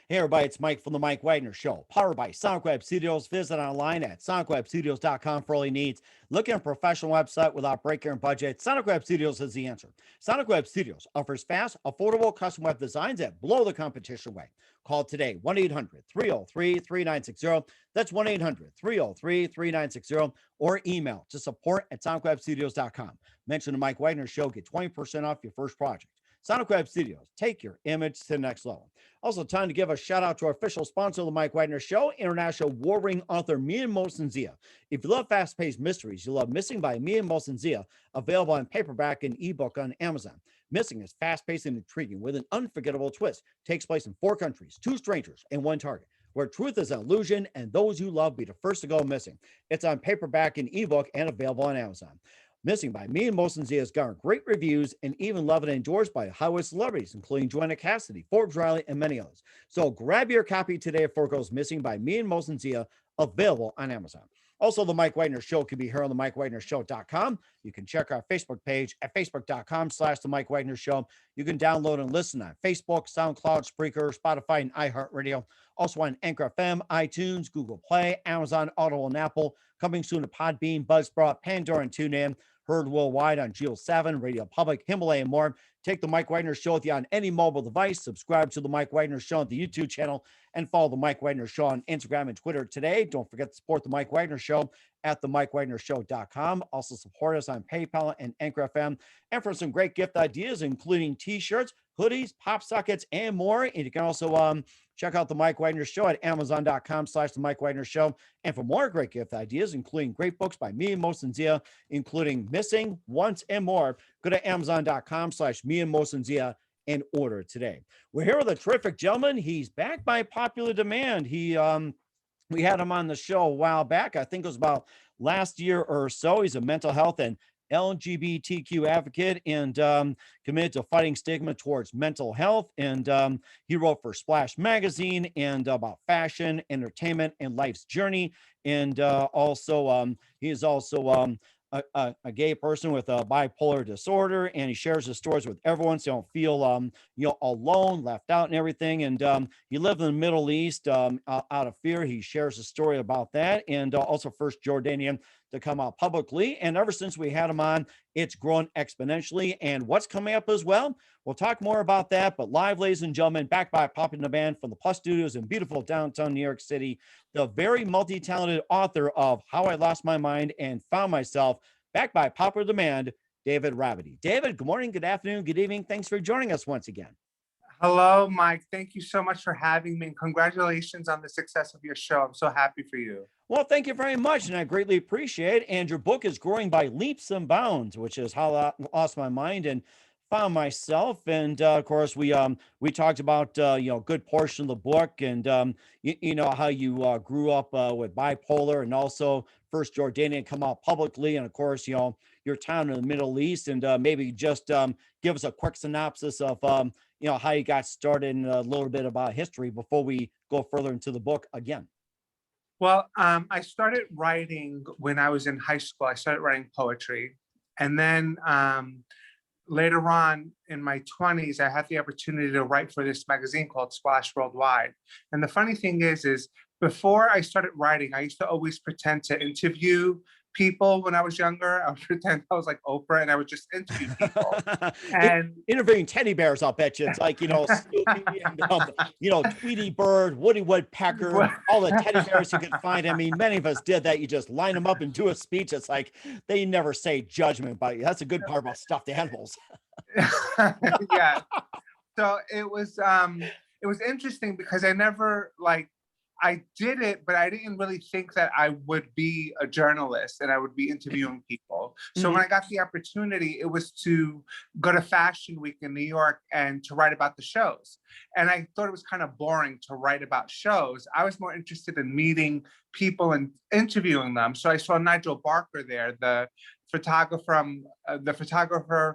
Hey everybody, it's Mike from the Mike Wagner Show, powered by Sonic Web Studios. Visit online at sonicwebstudios.com for all your needs. Looking at a professional website without breaking your budget? Sonic Web Studios is the answer. Sonic Web Studios offers fast, affordable custom web designs that blow the competition away. Call today, 1-800-303-3960. That's 1-800-303-3960, or email to support at sonicwebstudios.com. Mention the Mike Wagner Show, get 20% off your first project. Sonic Web Studios, take your image to the next level. Also, time to give a shout out to our official sponsor of the Mike Wagner Show, international war ring author Mia Mohsen Zia. If you love fast-paced mysteries, you love Missing by Mia Mohsen Zia, available in paperback and ebook on Amazon. Missing is fast-paced and intriguing with an unforgettable twist. Takes place in 4 countries, 2 strangers, and 1 target, where truth is an illusion and those you love be the first to go missing. It's on paperback and ebook and available on Amazon. Missing by Me and Mohsen Zia has garnered great reviews and even loved and endorsed by Hollywood celebrities, including Joanna Cassidy, Forbes Riley, and many others. So grab your copy today before it goes missing by Me and Mohsen Zia, available on Amazon. Also, the Mike Wagner Show can be heard on the MikeWagnerShow.com. You can check our Facebook page at facebook.com/the Mike Wagner Show. You can download and listen on Facebook, SoundCloud, Spreaker, Spotify, and iHeartRadio. Also on Anchor FM, iTunes, Google Play, Amazon, Audible, and Apple. Coming soon to Podbean, Buzzsprout, Pandora, and TuneIn. Heard worldwide on Geo 7, Radio Public, Himalaya, and more. Take the Mike Wagner Show with you on any mobile device. Subscribe to the Mike Wagner Show on the YouTube channel, and follow the Mike Wagner Show on Instagram and Twitter today. Don't forget to support the Mike Wagner Show at themikewagnershow.com. Also support us on PayPal and Anchor FM. And for some great gift ideas, including t-shirts, hoodies, pop sockets, and more. And you can also check out the Mike Wagner Show at amazon.com/the Mike Wagner Show. And for more great gift ideas, including great books by me and Mohsen Zia, including Missing, Once, and more, go to amazon.com/me and Mohsen Zia and order today. We're here with a terrific gentleman. He's back by popular demand. We had him on the show a while back. I think it was about last year or so. He's a mental health and LGBTQ advocate and committed to fighting stigma towards mental health. And he wrote for Splash Magazine and about fashion, entertainment, and life's journey. And he is also a gay person with a bipolar disorder, and he shares his stories with everyone so you don't feel alone, left out, and everything. And he lived in the Middle East out of fear. He shares a story about that, and also first Jordanian to come out publicly. And ever since we had him on, it's grown exponentially. And what's coming up as well, we'll talk more about that. But live, ladies and gentlemen, back by Popping the Band from the Plus Studios in beautiful downtown New York City, the very multi-talented author of How I Lost My Mind and Found Myself, back by popular demand, David Rabadi. David, good morning, good afternoon, good evening. Thanks for joining us once again. Hello, Mike. Thank you so much for having me, and congratulations on the success of your show. I'm so happy for you. Well, thank you very much, and I greatly appreciate it. And your book is growing by leaps and bounds, which is How I Lost My Mind and Found Myself. And of course, we talked about a good portion of the book, and how you grew up with bipolar, and also first Jordanian come out publicly, and of course your town in the Middle East, and maybe just give us a quick synopsis of how you got started and a little bit about history before we go further into the book again. Well, I started writing when I was in high school. I started writing poetry, and then later on in my 20s, I had the opportunity to write for this magazine called Splash Worldwide. And the funny thing is before I started writing, I used to always pretend to interview people when I was younger. I would pretend I was like Oprah, and I would just interview people. And interviewing teddy bears, I'll bet you. It's like, Snoopy and, Tweety Bird, Woody Woodpecker, all the teddy bears you can find. I mean, many of us did that. You just line them up and do a speech. It's like, they never say judgment, but that's a good part about stuffed animals. Yeah. So it was interesting because I did it, but I didn't really think that I would be a journalist and I would be interviewing people. So when I got the opportunity, it was to go to Fashion Week in New York and to write about the shows. And I thought it was kind of boring to write about shows. I was more interested in meeting people and interviewing them. So I saw Nigel Barker there, the photographer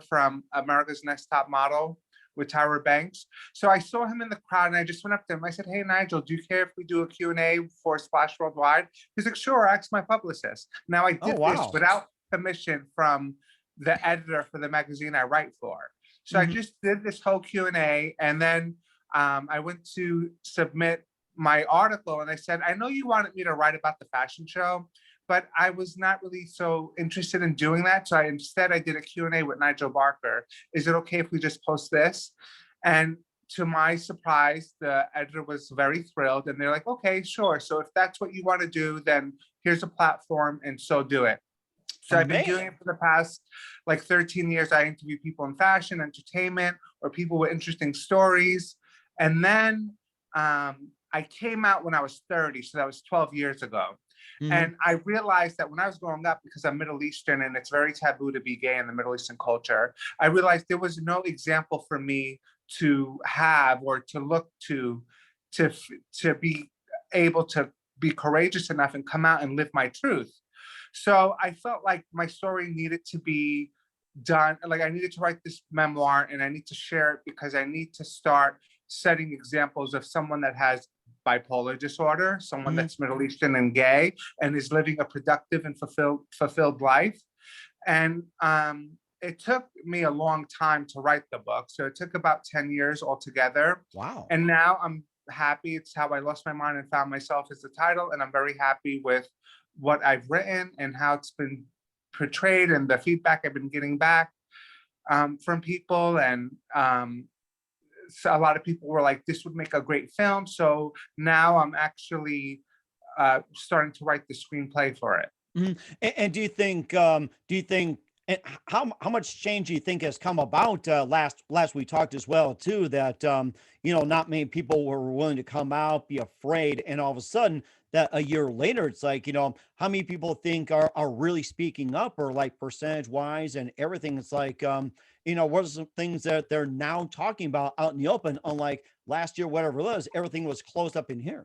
from America's Next Top Model with Tyra Banks. So I saw him in the crowd, and I just went up to him. I said, "Hey, Nigel, do you care if we do a Q&A for Splash Worldwide?" He's like, "Sure, ask my publicist." Now I did this without permission from the editor for the magazine I write for. So I just did this whole Q&A, and then I went to submit my article and I said, I know you wanted me to write about the fashion show, but I was not really so interested in doing that. So instead I did a Q&A with Nigel Barker. Is it okay if we just post this? And to my surprise, the editor was very thrilled and they're like, okay, sure. So if that's what you want to do, then here's a platform and so do it. So I've been doing it for the past like 13 years. I interview people in fashion, entertainment, or people with interesting stories. And then I came out when I was 30, so that was 12 years ago. And I realized that when I was growing up, because I'm Middle Eastern and it's very taboo to be gay in the Middle Eastern culture, I realized there was no example for me to have or to look to be able to be courageous enough and come out and live my truth. So I felt like my story needed to be done. Like I needed to write this memoir and I need to share it because I need to start setting examples of someone that has bipolar disorder, someone that's Middle Eastern and gay and is living a productive and fulfilled life. And it took me a long time to write the book. So it took about 10 years altogether. Wow. And now I'm happy. It's How I Lost My Mind and Found Myself is the title. And I'm very happy with what I've written and how it's been portrayed and the feedback I've been getting back from people. And so a lot of people were like, this would make a great film. So now I'm actually starting to write the screenplay for it. And do you think and how much change do you think has come about last we talked as well too, that not many people were willing to come out, be afraid, and all of a sudden that a year later it's like, how many people think are really speaking up, or like percentage wise and everything? It's like what are some things that they're now talking about out in the open, unlike last year, whatever it was, everything was closed up in here.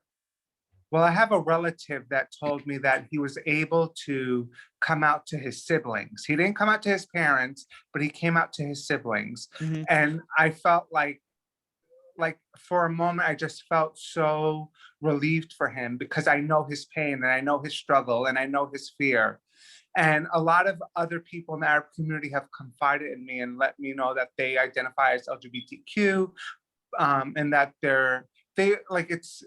Well, I have a relative that told me that he was able to come out to his siblings. He didn't come out to his parents, but he came out to his siblings. And I felt like for a moment, I just felt so relieved for him because I know his pain and I know his struggle and I know his fear. And a lot of other people in the Arab community have confided in me and let me know that they identify as LGBTQ and that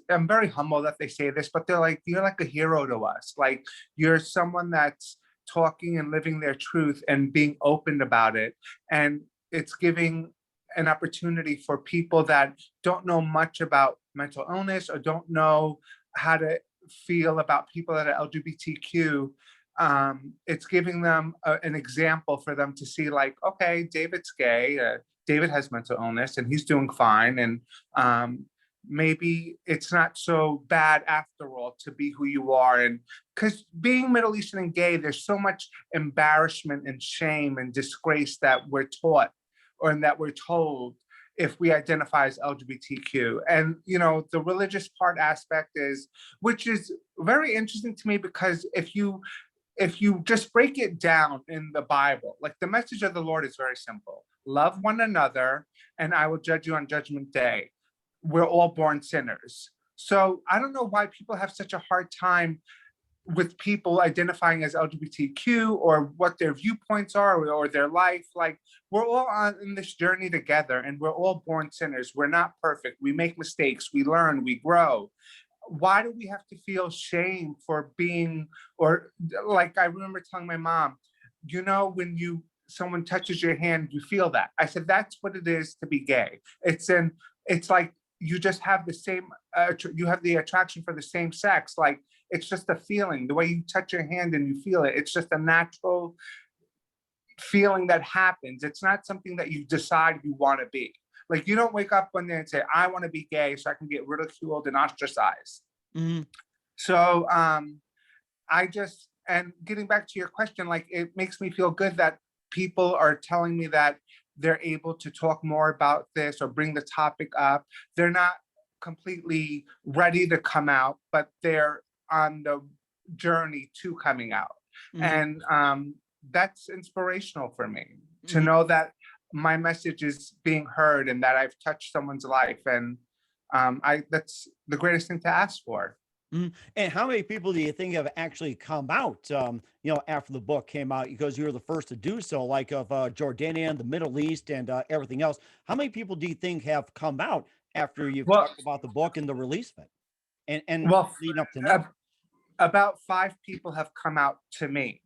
I'm very humble that they say this, but they're like, you're like a hero to us. Like you're someone that's talking and living their truth and being open about it. And it's giving an opportunity for people that don't know much about mental illness or don't know how to feel about people that are LGBTQ. It's giving them an example for them to see like, okay, David's gay, David has mental illness and he's doing fine. And maybe it's not so bad after all to be who you are. And because being Middle Eastern and gay, there's so much embarrassment and shame and disgrace that we're taught or that we're told if we identify as LGBTQ. And the religious part aspect which is very interesting to me, because if you just break it down in the Bible, like the message of the Lord is very simple: love one another and I will judge you on Judgment Day. We're all born sinners. So I don't know why people have such a hard time with people identifying as LGBTQ or what their viewpoints are or their life. Like we're all in this journey together and we're all born sinners. We're not perfect. We make mistakes. We learn, we grow. Why do we have to feel shame for being, or like I remember telling my mom, when someone touches your hand, you feel that. I said, that's what it is to be gay. It's like, you just have the same, you have the attraction for the same sex. Like, it's just a feeling, the way you touch your hand and you feel it. It's just a natural feeling that happens. It's not something that you decide you want to be. Like, you don't wake up one day and say, I want to be gay so I can get ridiculed and ostracized. So and getting back to your question, like, it makes me feel good that people are telling me that they're able to talk more about this or bring the topic up. They're not completely ready to come out, but they're on the journey to coming out. And that's inspirational for me to know that my message is being heard and that I've touched someone's life. And that's the greatest thing to ask for. And how many people do you think have actually come out, after the book came out? Because you were the first to do so, like of Jordanian, the Middle East, and everything else. How many people do you think have come out after you've Well, talked about the book and the release of it, and well, leading up to now? about 5 people have come out to me,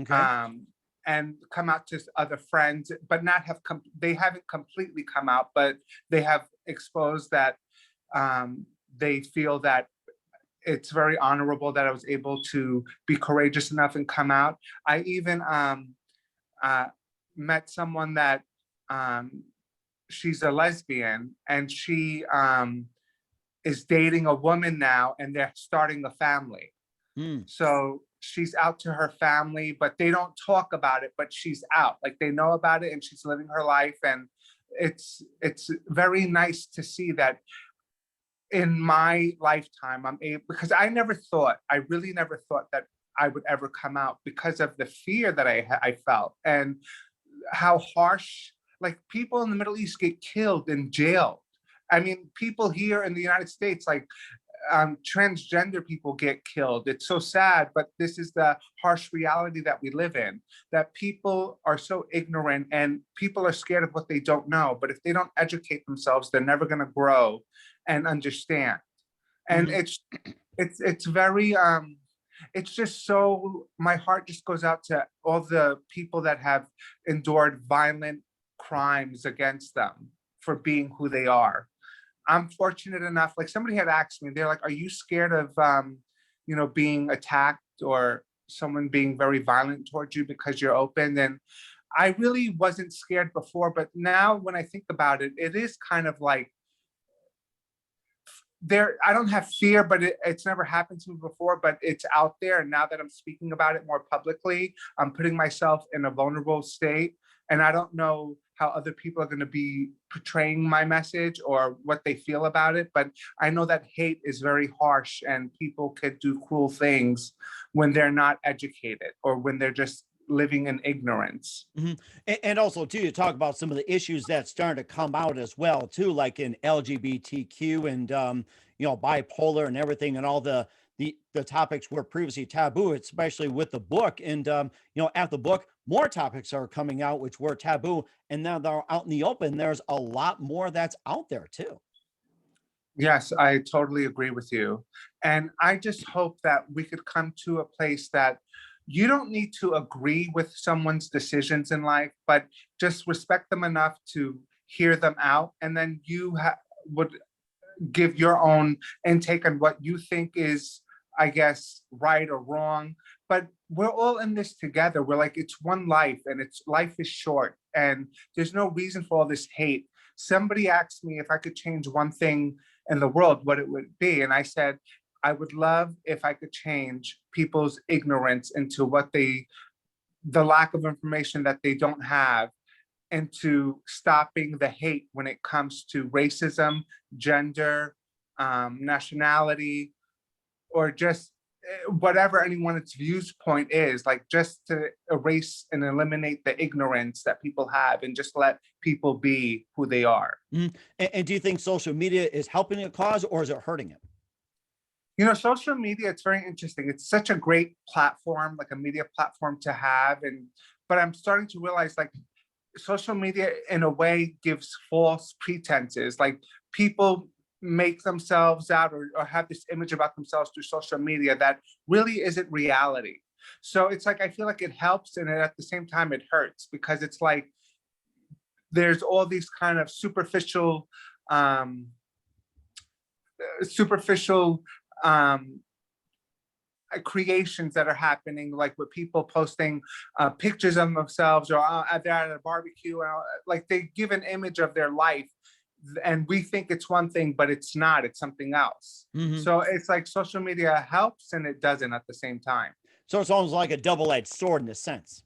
Okay. and come out to other friends, but not have come. They haven't completely come out, but they have exposed that they feel that it's very honorable that I was able to be courageous enough and come out. I even uh, met someone that she's a lesbian, and she is dating a woman now, and they're starting a family. Mm. So she's out to her family, but they don't talk about it, but she's out. Like, they know about it and she's living her life. And it's very nice to see that in my lifetime I'm able, because I really never thought that I would ever come out because of the fear that I felt, and how harsh, like, people in the Middle East get killed and jailed. I mean, people here in the United States, like, transgender people get killed. It's so sad, but this is the harsh reality that we live in, that people are so ignorant and people are scared of what they don't know. But if they don't educate themselves, they're never going to grow and understand. And Mhm. it's very it's just so, my heart just goes out to all the people that have endured violent crimes against them for being who they are. I'm fortunate enough, like, somebody had asked me, they're like, are you scared of, being attacked or someone being very violent towards you because you're open? And I really wasn't scared before, but now when I think about it, it is kind of like, I don't have fear, but it's never happened to me before, but it's out there. And now that I'm speaking about it more publicly, I'm putting myself in a vulnerable state. And I don't know how other people are going to be portraying my message or what they feel about it. But I know that hate is very harsh and people could do cruel things when they're not educated or when they're just living in ignorance. Mhm. And also too, you talk about some of the issues that starting to come out as well too, like in LGBTQ and bipolar and everything, and all the topics were previously taboo, especially with the book. And at the book, more topics are coming out which were taboo, and now they're out in the open. There's a lot more that's out there too. Yes, I totally agree with you. And I just hope that we could come to a place that you don't need to agree with someone's decisions in life, but just respect them enough to hear them out. And then you would give your own intake on what you think is, I guess, right or wrong. But we're all in this together. We're like, it's one life, and life is short, and there's no reason for all this hate. Somebody asked me if I could change one thing in the world, what it would be. And I said, I would love if I could change people's ignorance into the lack of information that they don't have, into stopping the hate when it comes to racism, gender, nationality, or just whatever anyone's viewpoint is, like, just to erase and eliminate the ignorance that people have and just let people be who they are. Mhm. And do you think social media is helping a cause or is it hurting it? Social media, it's very interesting. It's such a great platform, like a media platform to have. But I'm starting to realize, like, social media in a way gives false pretenses. Like, people make themselves out, or have this image about themselves through social media that really isn't reality. So it's like, I feel like it helps, and at the same time it hurts, because it's like there's all these kind of um superficial um creations that are happening, like with people posting pictures of themselves, or they're at a barbecue, like, they give an image of their life, and we think it's one thing, but it's not, it's something else. Mhm. So it's like social media helps and it doesn't at the same time. So it's almost like a double-edged sword in a sense.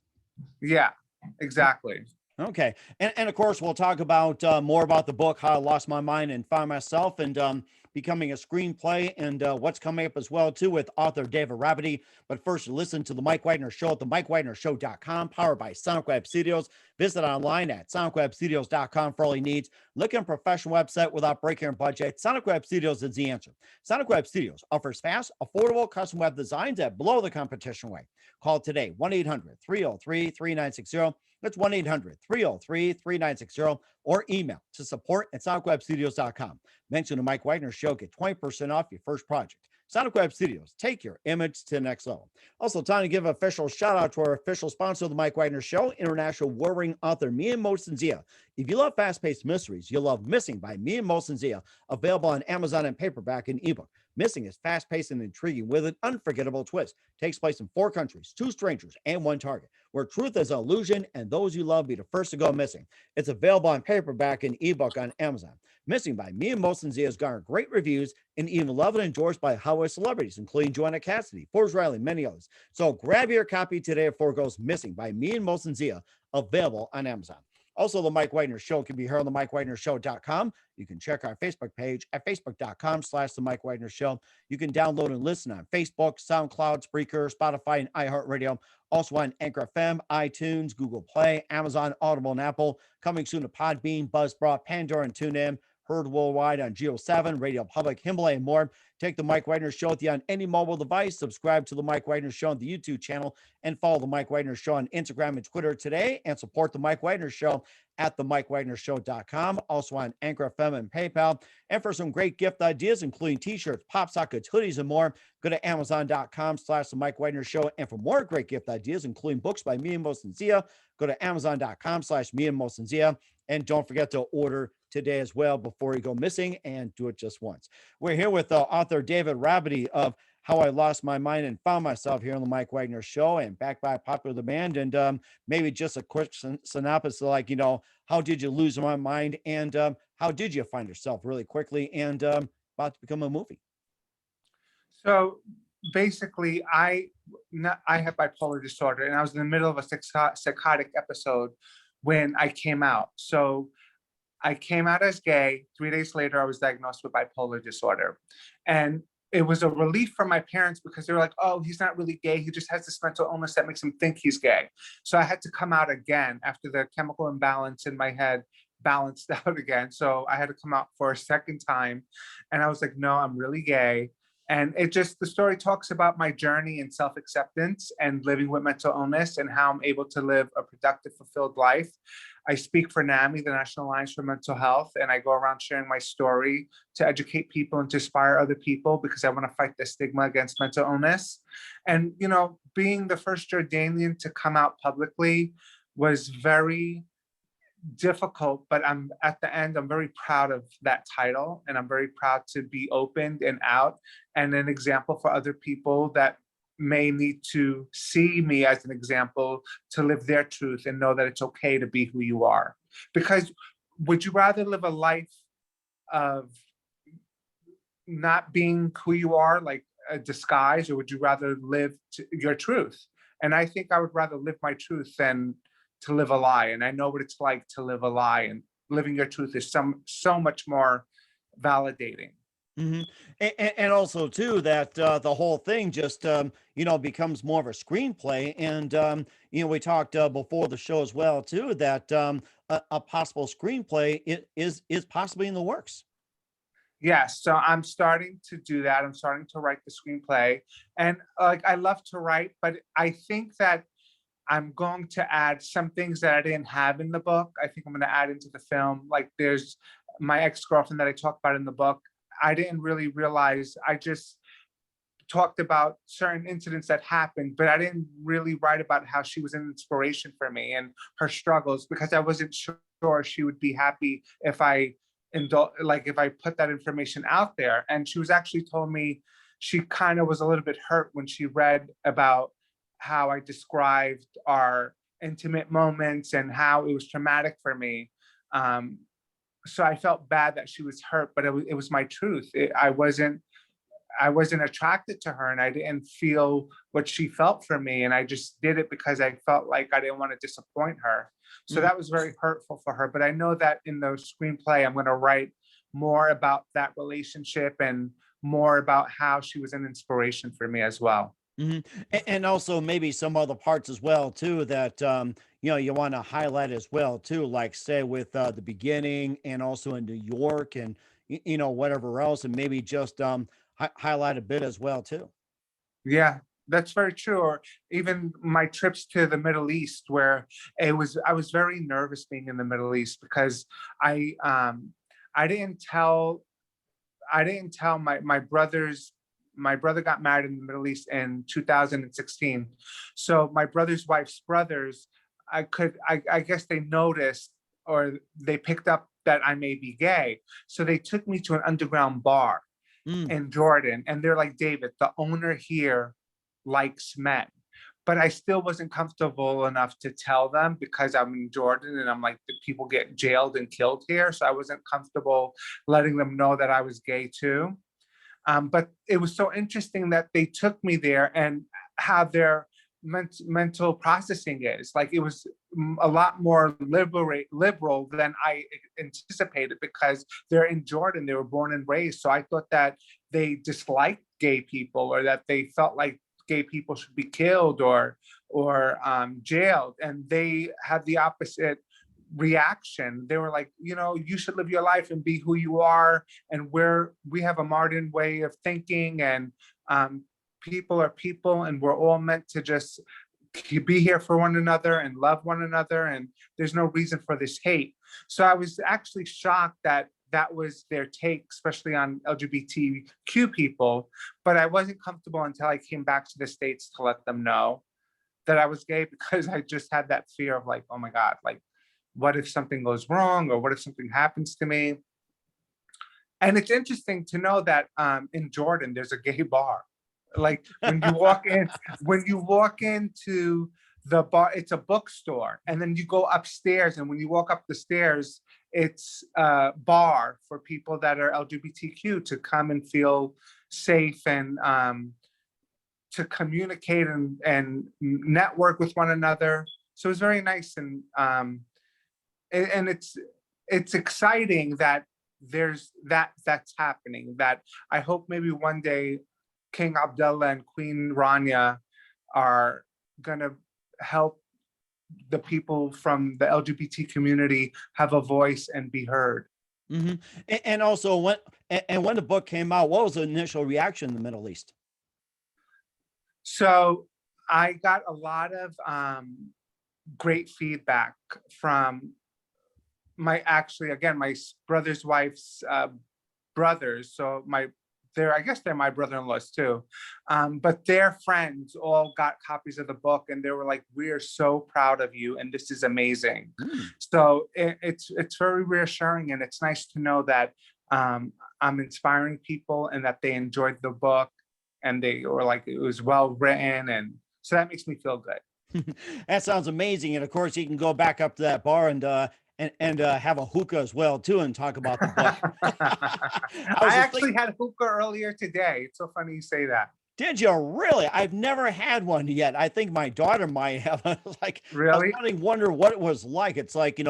Yeah, exactly. Okay. And of course, we'll talk about more about the book, How I Lost My Mind and Found Myself, and becoming a screenplay, and what's coming up as well, too, with author David Rabadi. But first, listen to The Mike Wagner Show at themikewagnershow.com, powered by Sonic Web Studios. Visit online at sonicwebstudios.com for all your needs. Look at a professional website without breaking your budget. Sonic Web Studios is the answer. Sonic Web Studios offers fast, affordable custom web designs that blow the competition away. Call today, 1-800-303-3960. That's 1-800-303-3960 or email to support@sonicwebstudios.com. Mention the Mike Wagner Show, get 20% off your first project. Sonic Web Studios, take your image to the next level. Also, time to give an official shout out to our official sponsor of the Mike Wagner Show, international warring author Mia Mosensia. If you love fast-paced mysteries, you'll love Missing by Mia Mosensia, available on Amazon in paperback and ebook. Missing is fast-paced and intriguing with an unforgettable twist. Takes place in 4 countries, 2 strangers, and 1 target, where truth is an illusion and those you love be the first to go missing. It's available on paperback and ebook on Amazon. Missing by Mia Mosensia has garnered great reviews and even loved and endorsed by Hollywood celebrities, including Joanna Cassidy, Forbes Riley, and many others. So grab your copy today before it goes missing by Mia Mosensia, available on Amazon. Also, the Mike Wagner Show can be heard on the MikeWagnerShow.com. You can check our Facebook page at facebook.com/the Mike Wagner Show. You can download and listen on Facebook, SoundCloud, Spreaker, Spotify, and iHeartRadio. Also on Anchor FM, iTunes, Google Play, Amazon, Audible, and Apple. Coming soon to Podbean, Buzzsprout, Pandora, and TuneIn. Heard worldwide on Geo 7, Radio Public, Himalaya, and more. Take the Mike Wagner Show with you on any mobile device. Subscribe to the Mike Wagner Show on the YouTube channel and follow the Mike Wagner Show on Instagram and Twitter today, and support the Mike Wagner Show at the MikeWagnerShow.com, also on Anchor FM and PayPal. And for some great gift ideas, including t-shirts, pop sockets, hoodies, and more, go to Amazon.com/the Mike Wagner Show. And for more great gift ideas, including books by me and Mosensia, go to Amazon.com/me and Mosensia. And don't forget to order today as well before you go missing, and do it just once. We're here with author David Rabadi of How I Lost My Mind and Found Myself here on the Mike Wagner Show, and backed by popular demand. And maybe just a quick synopsis, like, how did you lose my mind, and how did you find yourself really quickly, and about to become a movie? So basically, I have bipolar disorder, and I was in the middle of a psychotic episode when I came out. So I came out as gay. 3 days later, I was diagnosed with bipolar disorder. And it was a relief for my parents, because they were like, oh, he's not really gay. He just has this mental illness that makes him think he's gay. So I had to come out again after the chemical imbalance in my head balanced out again. So I had to come out for a second time. And I was like, no, I'm really gay. And the story talks about my journey in self-acceptance and living with mental illness, and how I'm able to live a productive, fulfilled life. I speak for NAMI, the National Alliance for Mental Health, and I go around sharing my story to educate people and to inspire other people, because I want to fight the stigma against mental illness. And, being the first Jordanian to come out publicly was very difficult, but at the end, I'm very proud of that title, and I'm very proud to be opened and out, and an example for other people that may need to see me as an example to live their truth and know that it's okay to be who you are. Because would you rather live a life of not being who you are, like a disguise, or would you rather live your truth? And I think I would rather live my truth than to live a lie. And I know what it's like to live a lie, and living your truth is so much more validating. Mm-hmm. And also too that the whole thing just becomes more of a screenplay. And we talked before the show as well too, that a possible screenplay is possibly in the works. Yes, so I'm starting to do that. I'm starting to write the screenplay, and I love to write, but I think that I'm going to add some things that I didn't have in the book. I think I'm going to add into the film. Like, there's my ex-girlfriend that I talk about in the book. I didn't really realize, I just talked about certain incidents that happened, but I didn't really write about how she was an inspiration for me and her struggles, because I wasn't sure she would be happy if I put that information out there. And she was actually told me she kind of was a little bit hurt when she read about how I described our intimate moments and how it was traumatic for me. So I felt bad that she was hurt, but it was my truth. I wasn't attracted to her, and I didn't feel what she felt for me. And I just did it because I felt like I didn't want to disappoint her. So that was very hurtful for her. But I know that in the screenplay, I'm going to write more about that relationship and more about how she was an inspiration for me as well. Mm-hmm. And also maybe some other parts as well too that you want to highlight as well too, like say with the beginning, and also in New York, and whatever else, and maybe just highlight a bit as well too. Yeah, That's very true. Or even my trips to the Middle East, where I was very nervous being in the Middle East because I um I didn't tell my brothers. My brother got married in the Middle East in 2016. So my brother's wife's brothers, I guess they noticed, or they picked up that I may be gay. So they took me to an underground bar Mm. in Jordan, and they're like, David, the owner here likes men. But I still wasn't comfortable enough to tell them because I'm in Jordan and I'm like, the people get jailed and killed here. So I wasn't comfortable letting them know that I was gay too. But it was so interesting that they took me there and how their mental processing is. Like, it was a lot more liberal than I anticipated because they're in Jordan. They were born and raised. So I thought that they disliked gay people, or that they felt like gay people should be killed or jailed. And they had the opposite reaction. They were like, you should live your life and be who you are. And we have a modern way of thinking, and people are people, and we're all meant to just be here for one another and love one another. And there's no reason for this hate. So I was actually shocked that that was their take, especially on LGBTQ people. But I wasn't comfortable until I came back to the States to let them know that I was gay, because I just had that fear of like, oh my God, like, what if something goes wrong, or what if something happens to me? And it's interesting to know that in Jordan, there's a gay bar. Like, when you walk into the bar, it's a bookstore, and then you go upstairs, and when you walk up the stairs, it's a bar for people that are LGBTQ to come and feel safe, and to communicate and network with one another. So it's very nice, and it's exciting that that's happening. That I hope maybe one day King Abdullah and Queen Rania are gonna help the people from the LGBT community have a voice and be heard. Hmm. And also, when the book came out, what was the initial reaction in the Middle East? So I got a lot of great feedback from my brother's wife's brothers. So I guess they're my brother-in-laws too. But their friends all got copies of the book, and they were like, "We are so proud of you, and this is amazing." Mm. So it's very reassuring, and it's nice to know that I'm inspiring people, and that they enjoyed the book, and they were like, it was well written, and so that makes me feel good. That sounds amazing. And of course, you can go back up to that bar and have a hookah as well too, and talk about the book. I was I just actually had hookah earlier today. It's so funny you say that. Did you really? I've never had one yet. I think my daughter might have. Like, I was Really? starting to wonder what it was like. It's like,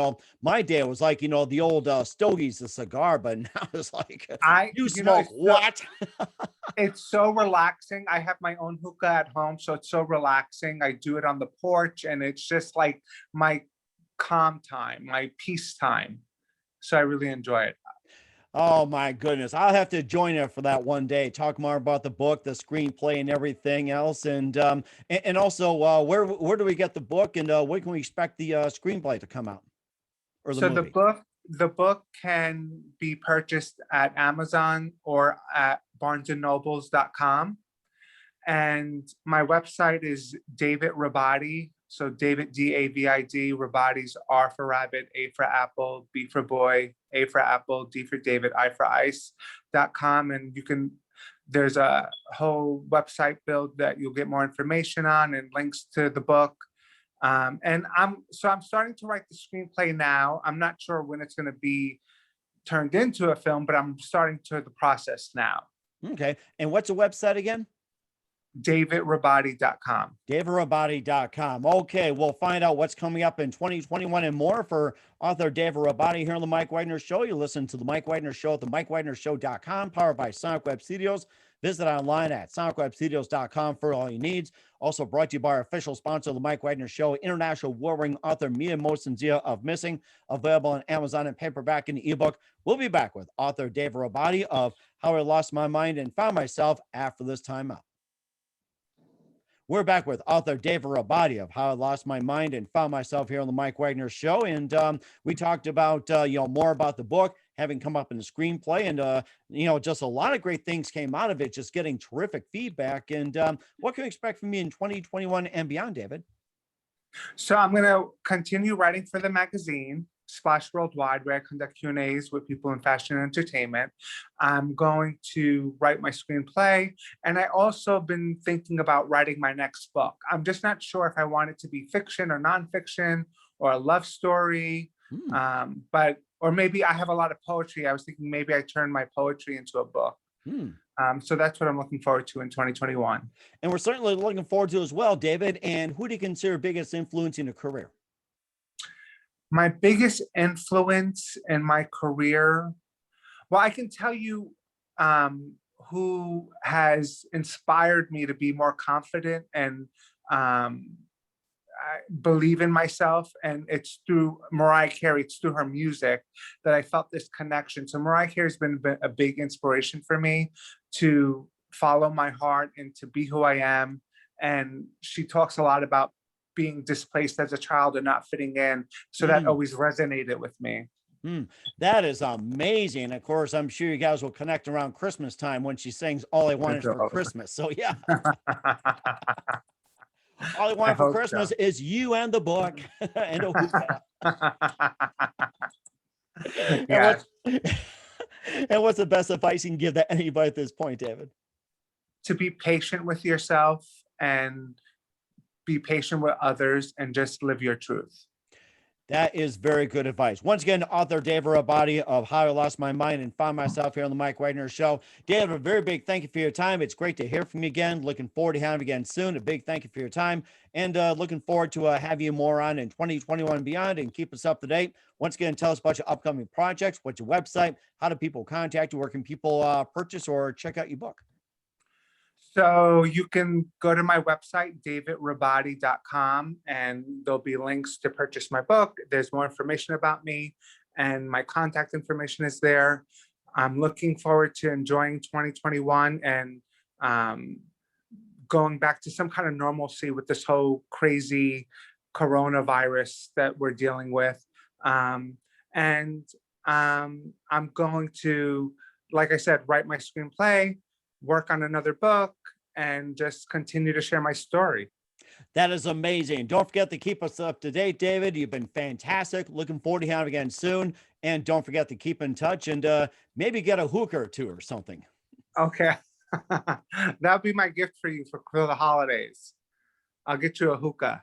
my day was like, the old Stogies, the cigar, but now it's like, you smoke what? It's so relaxing. I have my own hookah at home, so it's so relaxing. I do it on the porch, and it's just like my calm time, my peace time. So I really enjoy it. Oh my goodness. I'll have to join it for that one day. Talk more about the book, the screenplay, and everything else. And also, where do we get the book, and when can we expect the screenplay to come out, or the So movie? the book can be purchased at Amazon or at barnesandnobles.com. And my website is David Rabadi. So David, David, Rabadi's R for rabbit, A for apple, B for boy, A for apple, D for David, I for ice.com. And there's a whole website build that you'll get more information on, and links to the book. And I'm starting to write the screenplay now. I'm not sure when it's going to be turned into a film, but I'm starting to the process now. Okay. And what's the website again? DavidRabadi.com. DavidRabadi.com. Okay, we'll find out what's coming up in 2021 and more for author David Rabadi here on the Mike Wagner Show. You listen to the Mike Wagner Show at the MikeWagnerShow.com, powered by Sonic Web Studios. Visit online at sonicwebstudios.com for all your needs. Also brought to you by our official sponsor of the Mike Wagner Show, international warring author Mia Mosinzia of Missing, available on Amazon and paperback and ebook. We'll be back with author David Rabadi of How I Lost My Mind and Found Myself after this time out. We're back with author David Rabadi of How I Lost My Mind and Found Myself here on the Mike Wagner Show. And we talked about, more about the book, having come up in the screenplay, and, just a lot of great things came out of it, just getting terrific feedback. And what can we expect from you in 2021 and beyond, David? So I'm going to continue writing for the magazine, Splash Worldwide, where I conduct Q&As with people in fashion and entertainment. I'm going to write my screenplay, and I also been thinking about writing my next book. I'm just not sure if I want it to be fiction or nonfiction or a love story, or maybe I have a lot of poetry. I was thinking maybe I turn my poetry into a book. So that's what I'm looking forward to in 2021. And we're certainly looking forward to as well, David. And who do you consider biggest influence in your career? My biggest influence in my career, well, I can tell you who has inspired me to be more confident and I believe in myself, and it's through Mariah Carey. It's through her music that I felt this connection. So Mariah Carey has been a big inspiration for me to follow my heart and to be who I am. And she talks a lot about being displaced as a child and not fitting in. So that always resonated with me. That is amazing. Of course, I'm sure you guys will connect around Christmas time when she sings All I Wanted for Christmas. So yeah. All I want for Christmas is you and the book and a hookah. Yes. And what's the best advice you can give to anybody at this point, David? To be patient with yourself and be patient with others and just live your truth. That is very good advice. Once again, author David Rabadi of How I Lost My Mind and Found Myself here on the Mike Wagner Show. David, a very big thank you for your time. It's great to hear from you again. Looking forward to having you again soon. A big thank you for your time, and looking forward to have you more on in 2021 and beyond, and keep us up to date. Once again, tell us about your upcoming projects, what's your website, how do people contact you, where can people purchase or check out your book? So you can go to my website, davidrabadi.com, and there'll be links to purchase my book. There's more information about me, and my contact information is there. I'm looking forward to enjoying 2021 and going back to some kind of normalcy with this whole crazy coronavirus that we're dealing with. I'm going to, like I said, write my screenplay, work on another book, and just continue to share my story. That is amazing. Don't forget to keep us up to date, David. You've been fantastic. Looking forward to having you again soon. And don't forget to keep in touch and maybe get a hookah or two or something. Okay. That'll be my gift for you for the holidays. I'll get you a hookah.